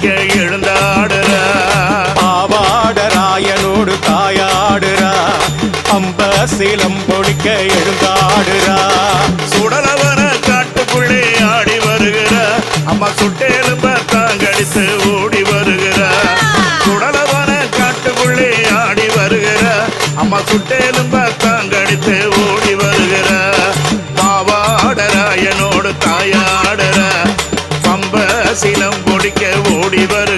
முடிக்க எழுந்தாடுறா. பாவாடராயனோடு தாயாடுறா, பம்ப சிலம்பொழிக்க எழுந்தாடுறா. சுடலவன காட்டுக்குள்ளே ஆடி வருகிறா, அம்மா சுட்டேலும்ப தாங்கடித்து ஓடி வருகிறா. சுடலவன காட்டுக்குள்ளே ஆடி வருகிறா, அம்மா சுட்டேலும்ப தாங்கடித்து ஓடி வருகிறா. பாவாடராயனோடு தாயாடுறா, பம்ப சிலம் பொடிக்க ஓடி வரு